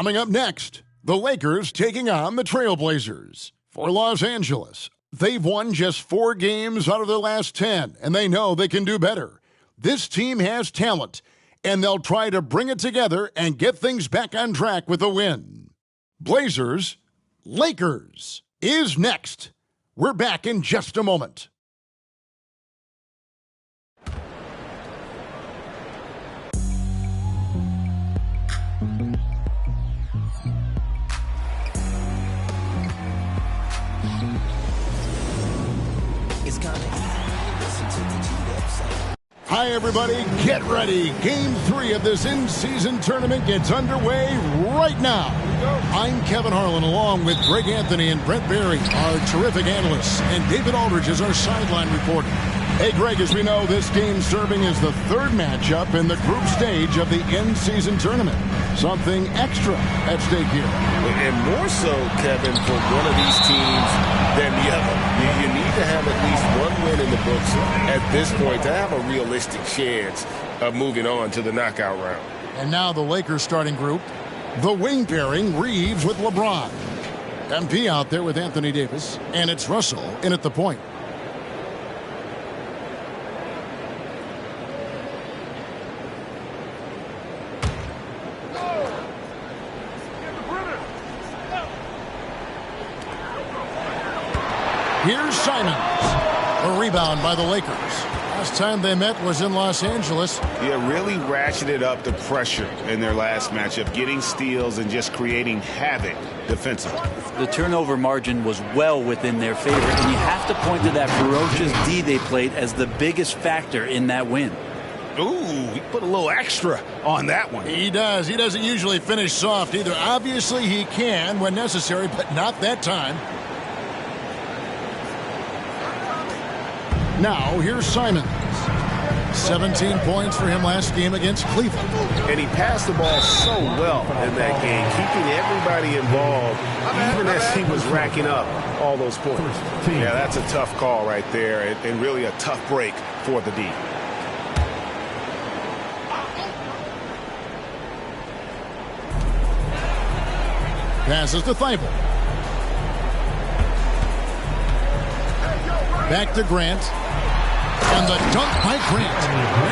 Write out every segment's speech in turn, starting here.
Coming up next, the Lakers taking on the Trailblazers. For Los Angeles, they've won just 4 games out of their last 10, and they know they can do better. This team has talent, and they'll try to bring it together and get things back on track with a win. Blazers, Lakers is next. We're back in just a moment. Hi, everybody. Get ready. Game 3 of this in-season tournament gets underway right now. I'm Kevin Harlan, along with Greg Anthony and Brent Berry, our terrific analysts, and David Aldridge is our sideline reporter. Hey, Greg, as we know, this game serving as the 3rd matchup in the group stage of the in-season tournament. Something extra at stake here. And more so, Kevin, for one of these teams than the other. You need to have at least one win in the books at this point to have a realistic chance of moving on to the knockout round. And now the Lakers starting group. The wing pairing, Reeves with LeBron. MP out there with Anthony Davis. And it's Russell in at the point. Here's Simons. A rebound by the Lakers. Last time they met was in Los Angeles. Yeah, really ratcheted up the pressure in their last matchup, getting steals and just creating havoc defensively. The turnover margin was well within their favor, and you have to point to that ferocious D they played as the biggest factor in that win. Ooh, he put a little extra on that one. He does. He doesn't usually finish soft either. Obviously, he can when necessary, but not that time. Now, here's Simons. 17 points for him last game against Cleveland. And he passed the ball so well in that game, keeping everybody involved, even as he was racking up all those points. Yeah, that's a tough call right there, and really a tough break for the D. Passes to Thibault. Back to Grant. And the dunk by Grant.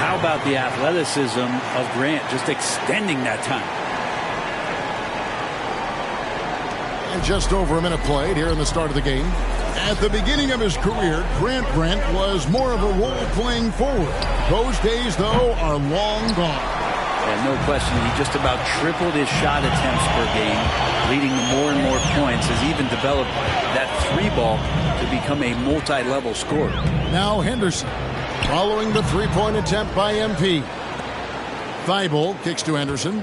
How about the athleticism of Grant, just extending that time? And just over a minute played here in the start of the game. At the beginning of his career, Grant was more of a role-playing forward. Those days, though, are long gone. And no question, he just about tripled his shot attempts per game, leading to more and more points, has even developed that 3-ball to become a multi-level scorer. Now Henderson, following the 3-point attempt by MP. Thibault kicks to Henderson.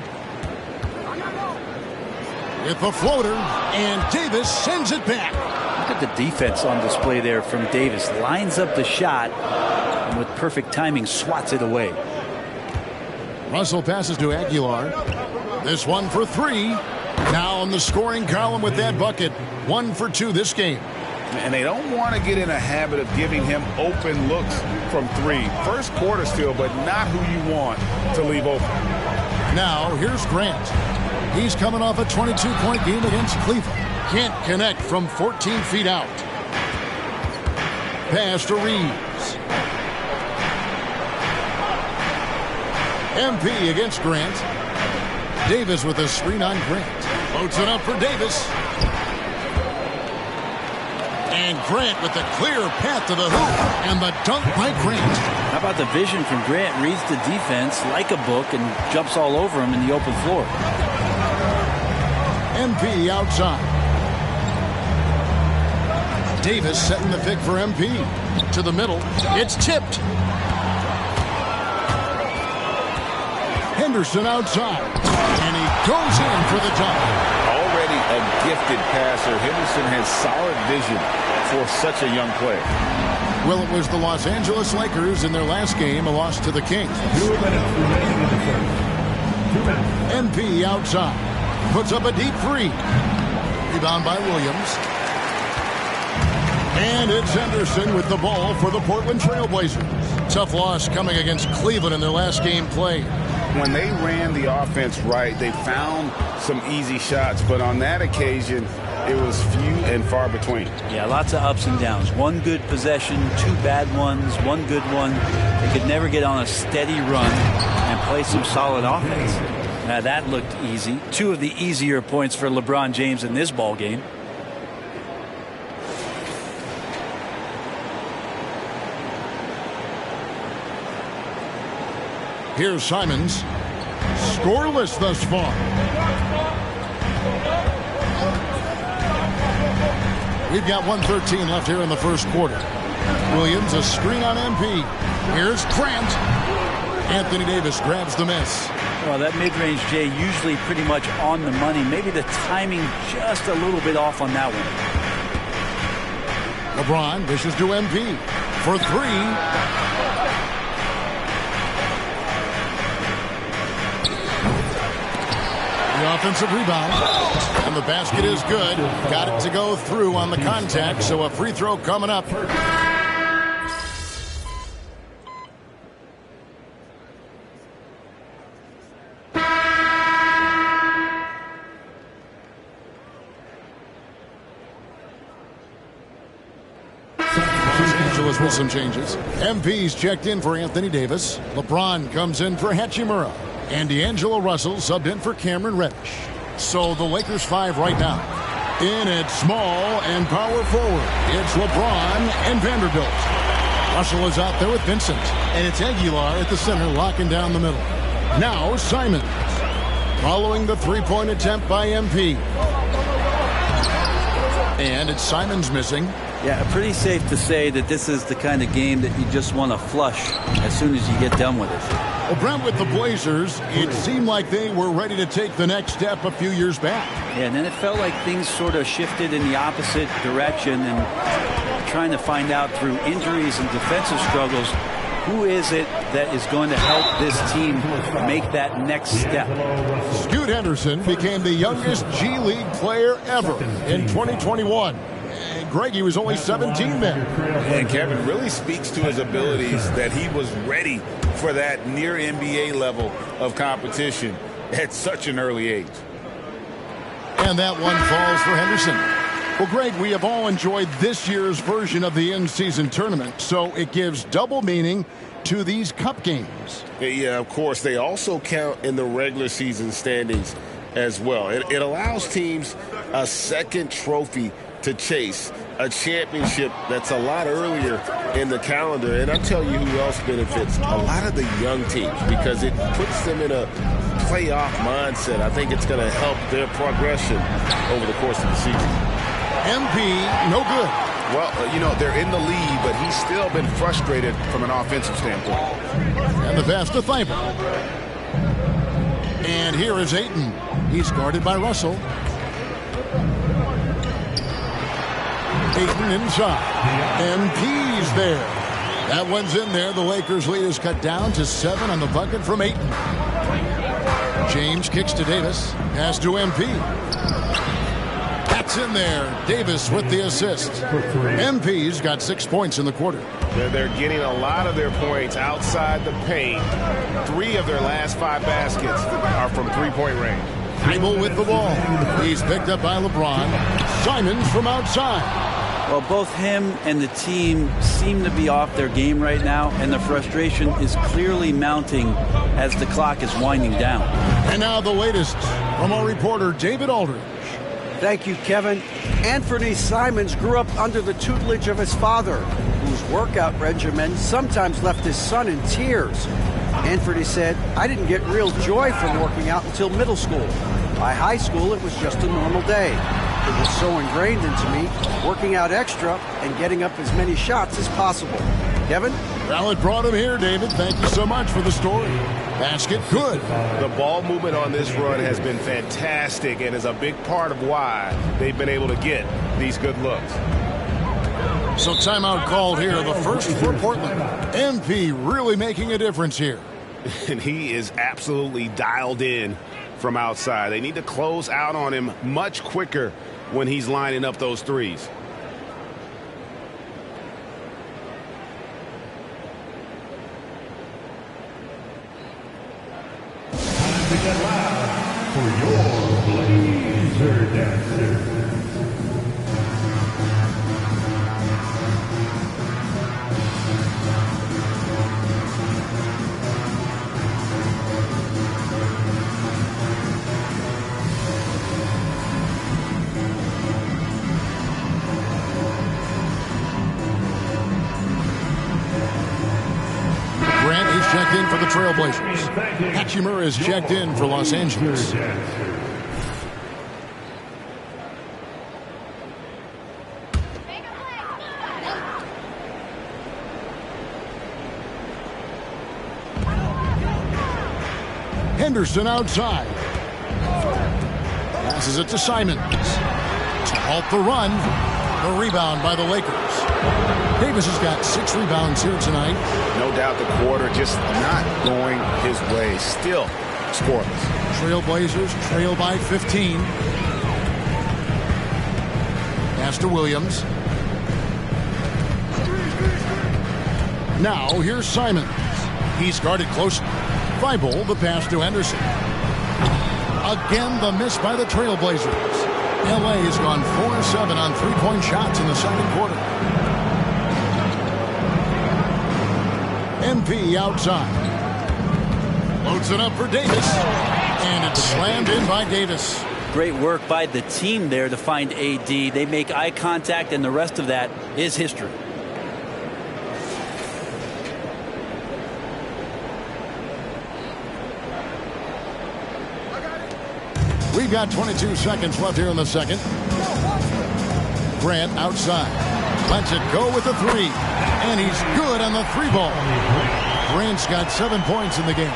With the floater, and Davis sends it back. Look at the defense on display there from Davis. Lines up the shot, and with perfect timing, swats it away. Russell passes to Aguilar. This one for 3. Now in the scoring column with that bucket. 1 for 2 this game. And they don't want to get in a habit of giving him open looks from 3. First quarter still, but not who you want to leave open. Now here's Grant. He's coming off a 22-point game against Cleveland. Can't connect from 14 feet out. Pass to Reeves. MP against Grant. Davis with a screen on Grant. Floats it up for Davis. And Grant with the clear path to the hoop. And the dunk by Grant. How about the vision from Grant? Reads the defense like a book and jumps all over him in the open floor. MP outside. Davis setting the pick for MP. To the middle. It's tipped. Henderson outside. And he goes in for the dunk. Already a gifted passer, Henderson has solid vision for such a young player. Well, it was the Los Angeles Lakers in their last game, a loss to the Kings. 2 minutes remaining in the first. 2 minutes. MP outside. Puts up a deep 3. Rebound by Williams. And it's Henderson with the ball for the Portland Trail Blazers. Tough loss coming against Cleveland in their last game played. when they ran the offense right, they found some easy shots, but on that occasion, it was few and far between. Yeah, lots of ups and downs. One good possession, two bad ones, one good one. They could never get on a steady run and play some solid offense. Now that looked easy. Two of the easier points for LeBron James in this ball game. Here's Simons. Scoreless thus far. We've got 1:13 left here in the first quarter. Williams, a screen on MP. Here's Grant. Anthony Davis grabs the miss. Well, that mid-range, Jay, usually pretty much on the money. Maybe the timing just a little bit off on that one. LeBron dishes to MP for three. The offensive rebound. And the basket is good. Got it to go through on the contact, so a free throw coming up. With some changes. MP's checked in for Anthony Davis. LeBron comes in for Hachimura. And D'Angelo Russell subbed in for Cameron Reddish. So the Lakers 5 right now. In at small and power forward, it's LeBron and Vanderbilt. Russell is out there with Vincent. And it's Aguilar at the center locking down the middle. Now Simons. Following the three-point attempt by MP. And it's Simons missing. Yeah, pretty safe to say that this is the kind of game that you just want to flush as soon as you get done with it. Well, Brent, with the Blazers, it seemed like they were ready to take the next step a few years back. Yeah, and then it felt like things sort of shifted in the opposite direction, and trying to find out through injuries and defensive struggles, who is it that is going to help this team make that next step? Scoot Henderson became the youngest G League player ever in 2021. Greg, he was only 17 then. And Kevin really speaks to his abilities that he was ready for that near NBA level of competition at such an early age. And that one falls for Henderson. Well, Greg, we have all enjoyed this year's version of the in-season tournament, so it gives double meaning to these cup games. Yeah, of course. They also count in the regular season standings as well. It allows teams a second trophy to chase, a championship that's a lot earlier in the calendar. And I'll tell you who else benefits, a lot of the young teams, because it puts them in a playoff mindset. I think it's going to help their progression over the course of the season. MP, no good. Well, they're in the lead, but he's still been frustrated from an offensive standpoint. And the pass to Thibault. And here is Ayton. He's guarded by Russell. Ayton inside. MP's there. That one's in there. The Lakers' lead is cut down to 7 on the bucket from Ayton. James kicks to Davis. Pass to MP. That's in there. Davis with the assist. MP's got 6 points in the quarter. They're getting a lot of their points outside the paint. 3 of their last 5 baskets are from three-point range. Thibault with the ball. He's picked up by LeBron. Simons from outside. Well, both him and the team seem to be off their game right now, and the frustration is clearly mounting as the clock is winding down. And now the latest from our reporter, David Aldridge. Thank you, Kevin. Anthony Simons grew up under the tutelage of his father, whose workout regimen sometimes left his son in tears. Anthony said, "I didn't get real joy from working out until middle school. By high school, it was just a normal day. It was so ingrained into me, working out extra and getting up as many shots as possible." Kevin? Well, it brought him here, David. Thank you so much for the story. Basket good. The ball movement on this run has been fantastic and is a big part of why they've been able to get these good looks. So timeout called here, the first for Portland. MP really making a difference here. And he is absolutely dialed in from outside. They need to close out on him much quicker when he's lining up those threes. and loud for your Blazer Dancers. Grant is checked in for the Trailblazers. Hatchimer is checked in for Los Angeles. Henderson outside. Passes it to Simons. To halt the run. The rebound by the Lakers. Davis has got 6 rebounds here tonight. No doubt the quarter just not going his way. Still scoreless. Trailblazers trail by 15. Pass to Williams. Now here's Simons. He's guarded closely. Thibault, the pass to Henderson. Again, the miss by the Trailblazers. LA has gone 4-7 on three-point shots in the second quarter. MP outside. Loads it up for Davis. And it's slammed in by Davis. Great work by the team there to find AD. They make eye contact, and the rest of that is history. We've got 22 seconds left here in the second. Grant outside. Lets it go with the three. And he's good on the three ball. Grant's got 7 points in the game.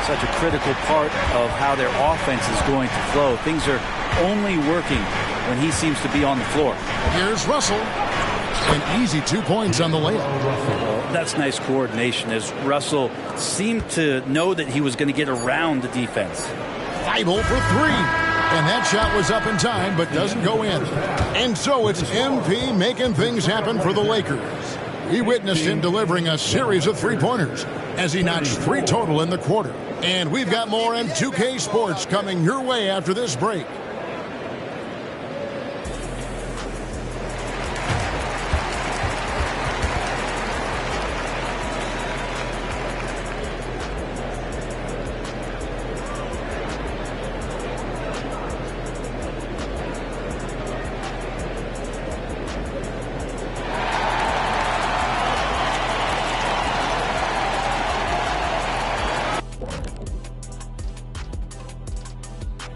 Such a critical part of how their offense is going to flow. Things are only working when he seems to be on the floor. Here's Russell. An easy 2 points on the layup. Well, that's nice coordination as Russell seemed to know that he was going to get around the defense. Thibault for three. And that shot was up in time, but doesn't go in. And so it's MP making things happen for the Lakers. We witnessed him delivering a series of three-pointers as he notched 3 total in the quarter. And we've got more M2K Sports coming your way after this break.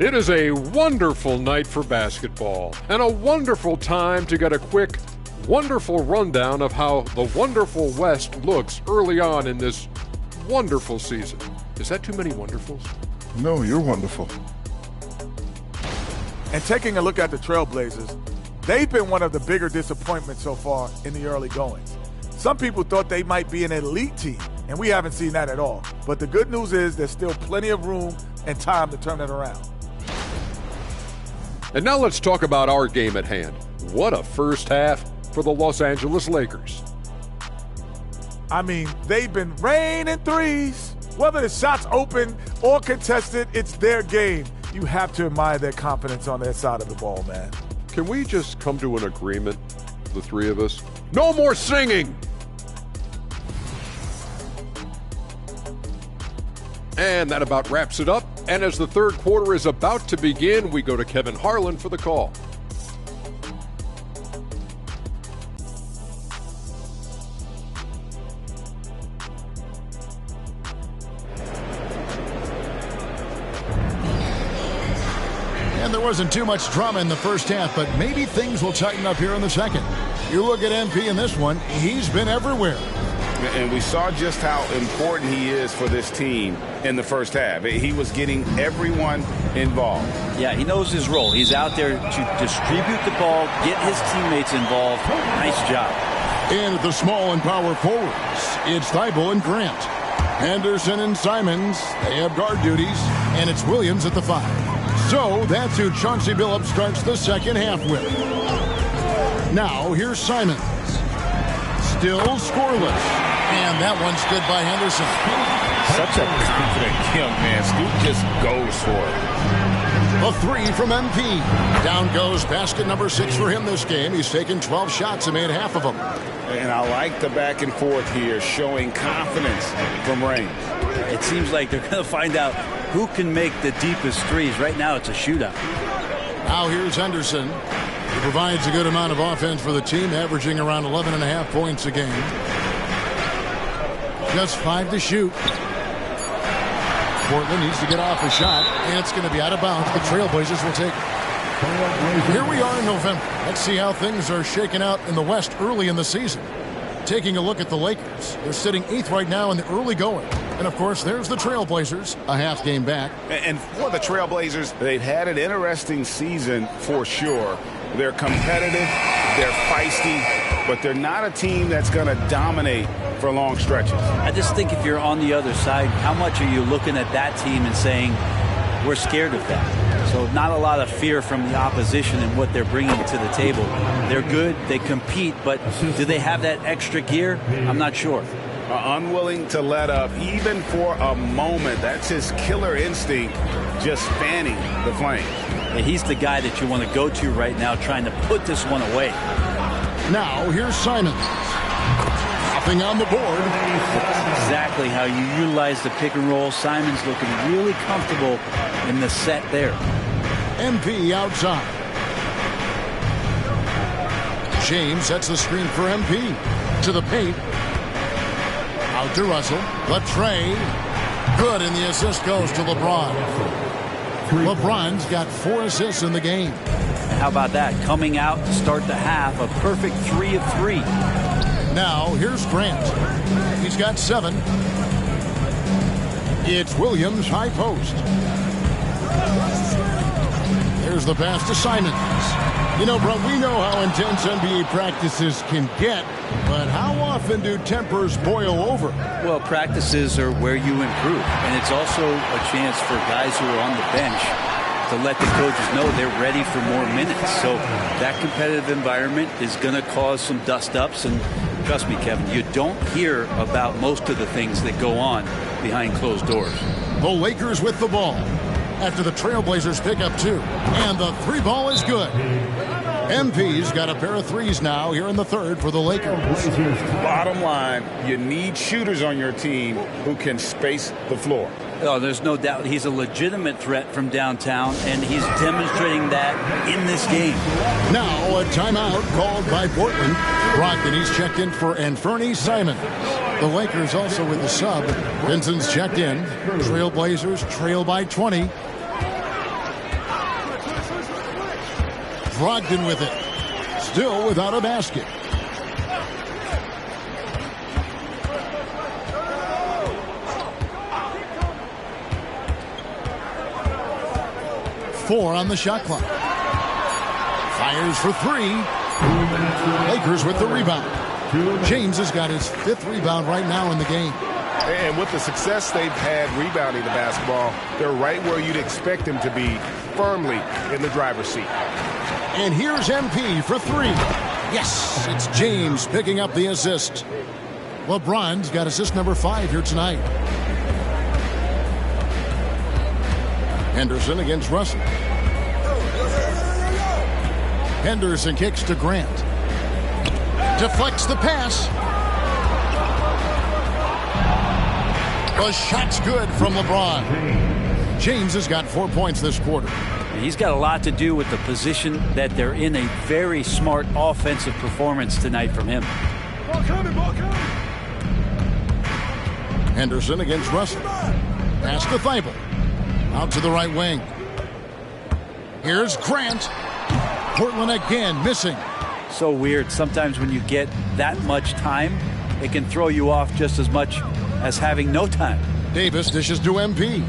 It is a wonderful night for basketball and a wonderful time to get a quick, wonderful rundown of how the wonderful West looks early on in this wonderful season. Is that too many wonderfuls? No, you're wonderful. And taking a look at the Trailblazers, they've been one of the bigger disappointments so far in the early goings. Some people thought they might be an elite team, and we haven't seen that at all. But the good news is there's still plenty of room and time to turn it around. And now let's talk about our game at hand. What a first half for the Los Angeles Lakers. I mean, they've been raining threes. Whether the shot's open or contested, it's their game. You have to admire their confidence on their side of the ball, man. Can we just come to an agreement, the three of us? No more singing! And that about wraps it up. And as the third quarter is about to begin, we go to Kevin Harlan for the call. And there wasn't too much drama in the first half, but maybe things will tighten up here in the second. You look at MP in this one, he's been everywhere. And we saw just how important he is for this team in the first half. He was getting everyone involved. Yeah, he knows his role. He's out there to distribute the ball, get his teammates involved. Nice job. And at the small and power forwards, it's Thibault and Grant. Henderson and Simons, they have guard duties, and it's Williams at the 5. So that's who Chauncey Billups starts the second half with. Now here's Simons. Still scoreless. And that one's good by Henderson. Such a confident young man. Scoot just goes for it. A three from MP. Down goes basket number 6 for him this game. He's taken 12 shots and made half of them. And I like the back and forth here, showing confidence from range. It seems like they're going to find out who can make the deepest threes. Right now, it's a shootout. Now here's Henderson. He provides a good amount of offense for the team, averaging around 11.5 points a game. Just 5 to shoot. Portland needs to get off a shot, and it's going to be out of bounds. The Trailblazers will take it. Here we are in November. Let's see how things are shaking out in the West early in the season. Taking a look at the Lakers. They're sitting 8th right now in the early going. And, of course, there's the Trailblazers, a half game back. And for the Trailblazers, they've had an interesting season for sure. They're competitive, they're feisty, but they're not a team that's going to dominate for long stretches. I just think if you're on the other side, how much are you looking at that team and saying, we're scared of that? So not a lot of fear from the opposition and what they're bringing to the table. They're good, they compete, but do they have that extra gear? I'm not sure. Unwilling to let up, even for a moment. That's his killer instinct, just fanning the flame. And he's the guy that you want to go to right now, trying to put this one away. Now, here's Simons. Nothing on the board. That's exactly how you utilize the pick and roll. Simons looking really comfortable in the set there. MP outside. James sets the screen for MP. To the paint. Out to Russell. Latrey. Good, and the assist goes to LeBron. LeBron's got 4 assists in the game. How about that? Coming out to start the half, a perfect 3 of 3. Now, here's Grant. He's got 7. It's Williams, high post. There's the pass to Simons. You know, bro, we know how intense NBA practices can get, but how often do tempers boil over? Well, practices are where you improve, and it's also a chance for guys who are on the bench to let the coaches know they're ready for more minutes. So that competitive environment is going to cause some dust-ups, and trust me, Kevin, you don't hear about most of the things that go on behind closed doors. The Lakers with the ball after the Trailblazers pick up 2, and the 3 ball is good. MP's got a pair of 3s now here in the 3rd for the Lakers. Bottom line, you need shooters on your team who can space the floor. Oh, there's no doubt he's a legitimate threat from downtown, and he's demonstrating that in this game. Now a timeout called by Portland. Brogdon, he's checked in for Anthony Simons. The Lakers also with the sub. Vincent's checked in. Trailblazers trail by 20. Brogdon with it. Still without a basket. Four on the shot clock. Fires for 3. Lakers with the rebound. James has got his 5th rebound right now in the game. And with the success they've had rebounding the basketball, they're right where you'd expect them to be, firmly in the driver's seat. And here's MP for 3. Yes, it's James picking up the assist. LeBron's got assist number 5 here tonight. Henderson against Russell. Henderson kicks to Grant. Deflects the pass. The shot's good from LeBron. James has got 4 points this quarter. He's got a lot to do with the position that they're in. A very smart offensive performance tonight from him. Ball coming, ball coming. Henderson against Russell. Pass to Thibault. Out to the right wing. Here's Grant. Portland again missing. So weird. Sometimes when you get that much time, it can throw you off just as much as having no time. Davis dishes to MP.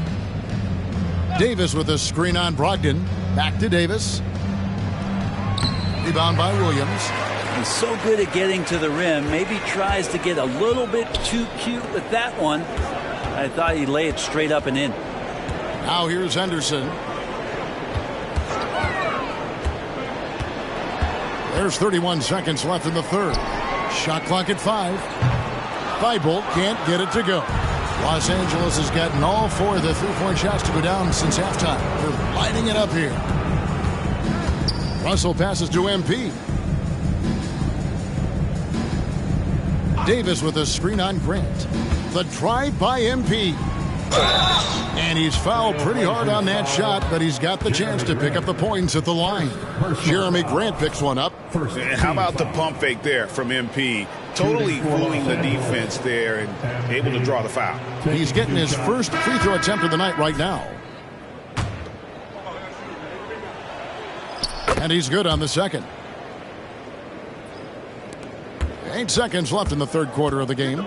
Davis with a screen on Brogdon. Back to Davis. Rebound by Williams. He's so good at getting to the rim. Maybe tries to get a little bit too cute with that one. I thought he'd lay it straight up and in. Now here's Henderson. There's 31 seconds left in the 3rd. Shot clock at 5. Thibault can't get it to go. Los Angeles has gotten all 4 of the 3-point shots to go down since halftime. They're lighting it up here. Russell passes to MP. Davis with a screen on Grant. The drive by MP. And he's fouled pretty hard on that shot, but he's got the chance to pick up the points at the line. Jeremy Grant picks one up. And how about the pump fake there from MP? Totally fooling the defense there and able to draw the foul. He's getting his first free throw attempt of the night right now. And he's good on the second. 8 seconds left in the third quarter of the game.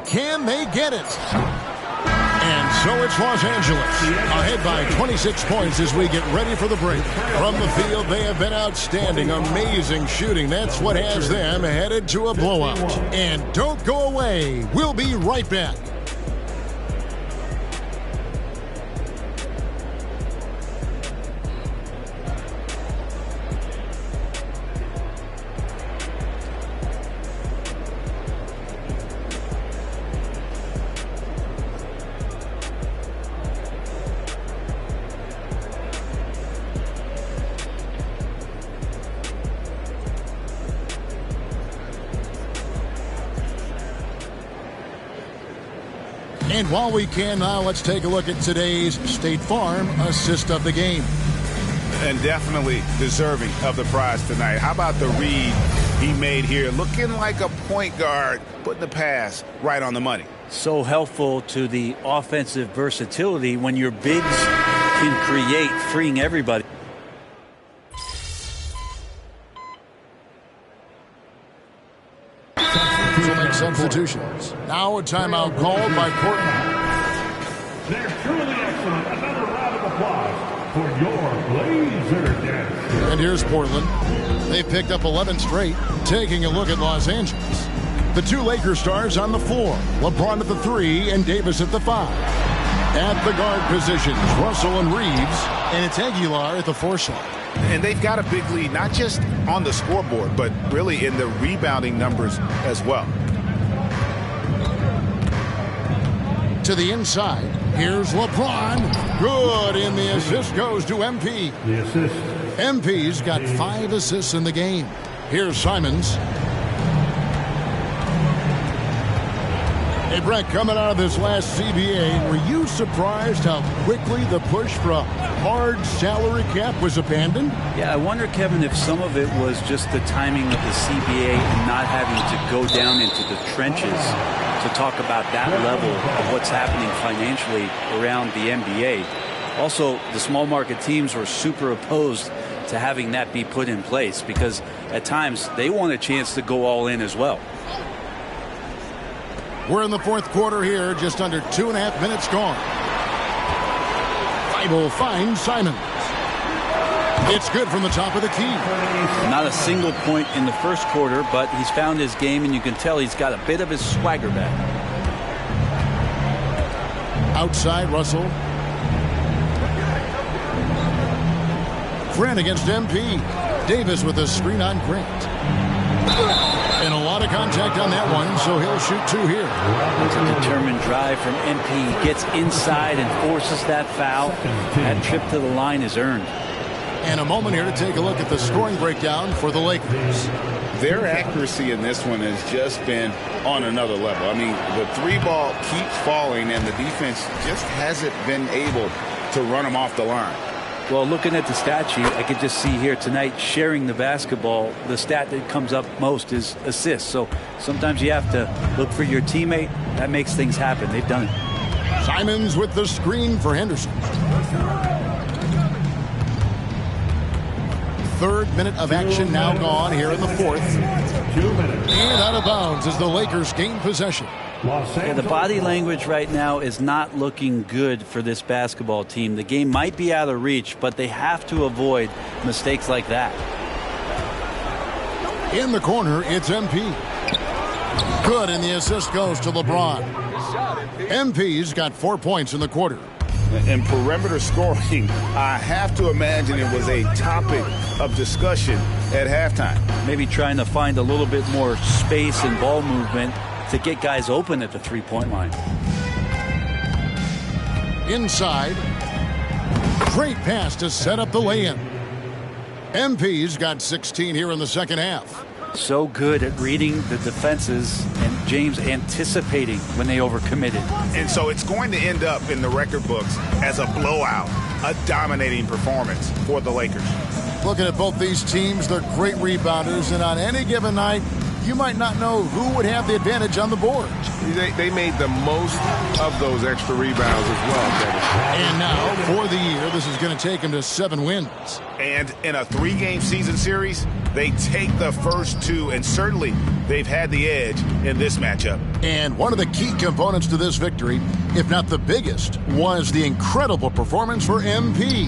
Can they get it? And so it's Los Angeles ahead by 26 points as we get ready for the break. From the field, they have been outstanding, amazing shooting. That's what has them headed to a blowout. And don't go away. We'll be right back. And while we can now, let's take a look at today's State Farm assist of the game. And definitely deserving of the prize tonight. How about the read he made here? Looking like a point guard, putting the pass right on the money. So helpful to the offensive versatility when your bigs can create, freeing everybody. Substitutions. Now a timeout called by Portland. They're truly excellent. Another round of applause for your Blazer dance. And here's Portland. They've picked up 11 straight. Taking a look at Los Angeles. The 2 Lakers stars on the floor. LeBron at the 3 and Davis at the 5. At the guard positions, Russell and Reeves. And it's Aguilar at the 4 slot. And they've got a big lead, not just on the scoreboard, but really in the rebounding numbers as well. To the inside, here's LeBron. Good, and the assist goes to MP. The assist. MP's got 5 assists in the game. Here's Simons. Hey, Brett, coming out of this last CBA, were you surprised how quickly the push for a hard salary cap was abandoned? Yeah, I wonder, Kevin, if some of it was just the timing of the CBA and not having to go down into the trenches to talk about that level of what's happening financially around the NBA. Also, the small market teams were super opposed to having that be put in place because at times they want a chance to go all in as well. We're in the fourth quarter here, just under 2.5 minutes gone. Bible finds Simons. It's good from the top of the key. Not a single point in the first quarter, but he's found his game, and you can tell he's got a bit of his swagger back. Outside, Russell. Grant against MP. Davis with a screen on Grant. And a lot of contact on that one, so he'll shoot 2 here. It's a determined drive from MP. He gets inside and forces that foul. That trip to the line is earned. And a moment here to take a look at the scoring breakdown for the Lakers. Their accuracy in this one has just been on another level. I mean, the 3-ball keeps falling, and the defense just hasn't been able to run them off the line. Well, looking at the stat sheet, I could just see here tonight sharing the basketball. The stat that comes up most is assists. So sometimes you have to look for your teammate. That makes things happen. They've done it. Simons with the screen for Henderson. Third minute of action now gone here in the fourth. 2 minutes. And out of bounds as the Lakers gain possession. Yeah, the body language right now is not looking good for this basketball team. The game might be out of reach, but they have to avoid mistakes like that. In the corner, it's MP. Good, and the assist goes to LeBron. MP's got 4 points in the quarter. And perimeter scoring, I have to imagine it was a topic of discussion at halftime. Maybe trying to find a little bit more space and ball movement to get guys open at the three-point line. Inside. Great pass to set up the lay-in. MP's got 16 here in the second half. So good at reading the defenses and James anticipating when they overcommitted. And so it's going to end up in the record books as a blowout, a dominating performance for the Lakers. Looking at both these teams, they're great rebounders, and on any given night, you might not know who would have the advantage on the board. They made the most of those extra rebounds as well, Kevin. And now, for the year, this is going to take them to 7 wins. And in a 3-game season series, they take the first 2, and certainly they've had the edge in this matchup. And one of the key components to this victory, if not the biggest, was the incredible performance for MP.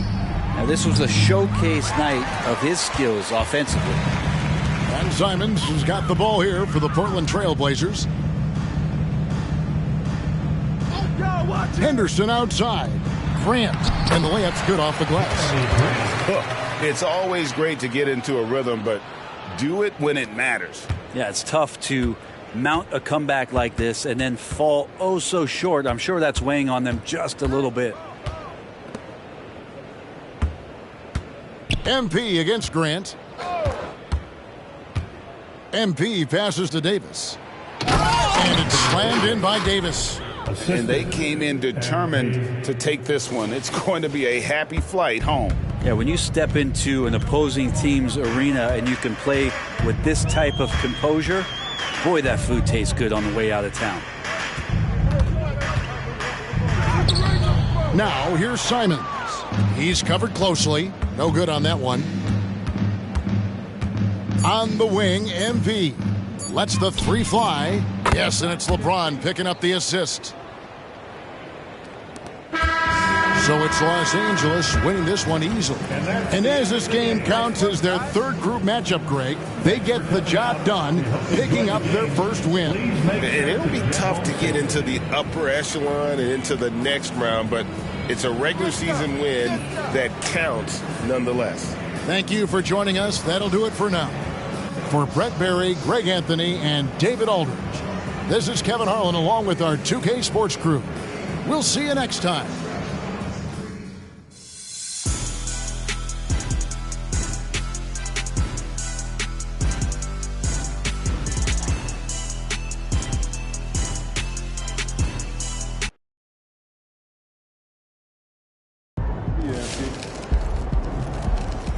Now, this was a showcase night of his skills offensively. And Simons has got the ball here for the Portland Trail Blazers. Henderson outside. Grant, and the layup's good off the glass. It's always great to get into a rhythm, but do it when it matters. Yeah, it's tough to mount a comeback like this and then fall oh so short. I'm sure that's weighing on them just a little bit. MP against Grant. MP passes to Davis. And it's slammed in by Davis. And they came in determined to take this one. It's going to be a happy flight home. Yeah, when you step into an opposing team's arena and you can play with this type of composure, boy, that food tastes good on the way out of town. Now, here's Simons. He's covered closely. No good on that one. On the wing, MP. Lets the 3 fly. Yes, and it's LeBron picking up the assist. So it's Los Angeles winning this one easily. And as this game counts as their 3rd group matchup, Greg, they get the job done, picking up their first win. And it'll be tough to get into the upper echelon and into the next round, but it's a regular season win that counts nonetheless. Thank you for joining us. That'll do it for now. For Brett Berry, Greg Anthony, and David Aldridge, this is Kevin Harlan along with our 2K Sports crew. We'll see you next time.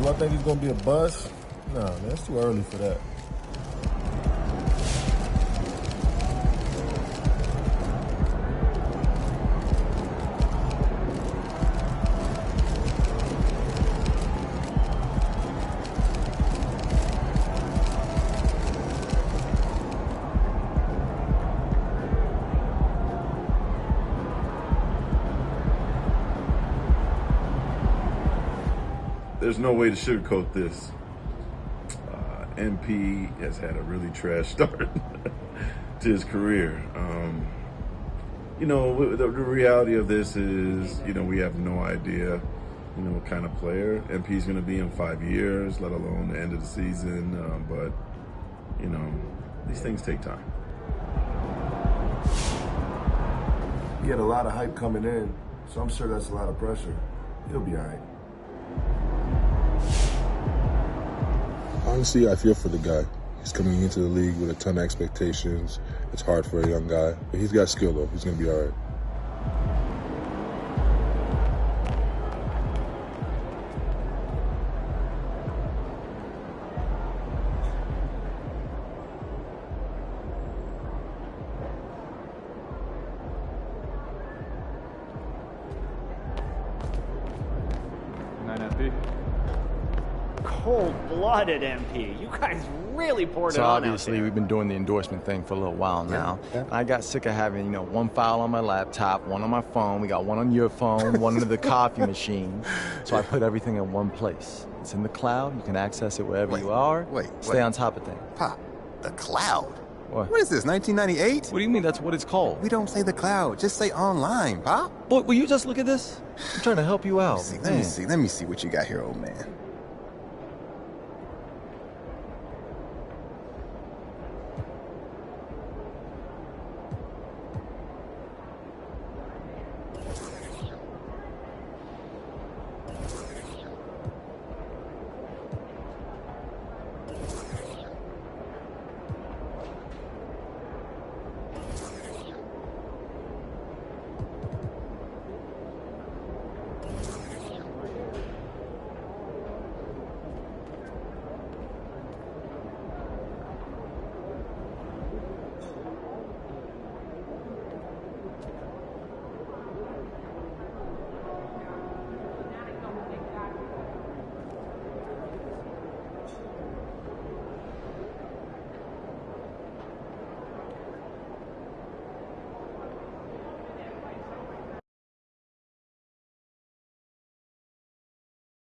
Do I think he's going to be a bust? No, man, it's too early for that. There's no way to sugarcoat this. MP has had a really trash start to his career. You know, the reality of this is, you know, we have no idea, you know, what kind of player MP's going to be in 5 years, let alone the end of the season. But, you know, these things take time. He had a lot of hype coming in, so I'm sure that's a lot of pressure. He'll be all right. Honestly, I feel for the guy. He's coming into the league with a ton of expectations. It's hard for a young guy, but he's got skill, though. He's going to be all right. Cold-blooded MP. You guys really poured it on out obviously there. we've been doing the endorsement thing for a little while now. I got sick of having, you know, one file on my laptop, one on my phone, we got one on your phone, one in the coffee machine. So I put everything in one place. It's in the cloud. You can access it wherever you are. Stay on top of things. Pop, the cloud? What is this, 1998? What do you mean that's what it's called? We don't say the cloud, just say online, Pop. Boy, will you just look at this? I'm trying to help you out. Let me see what you got here, old man.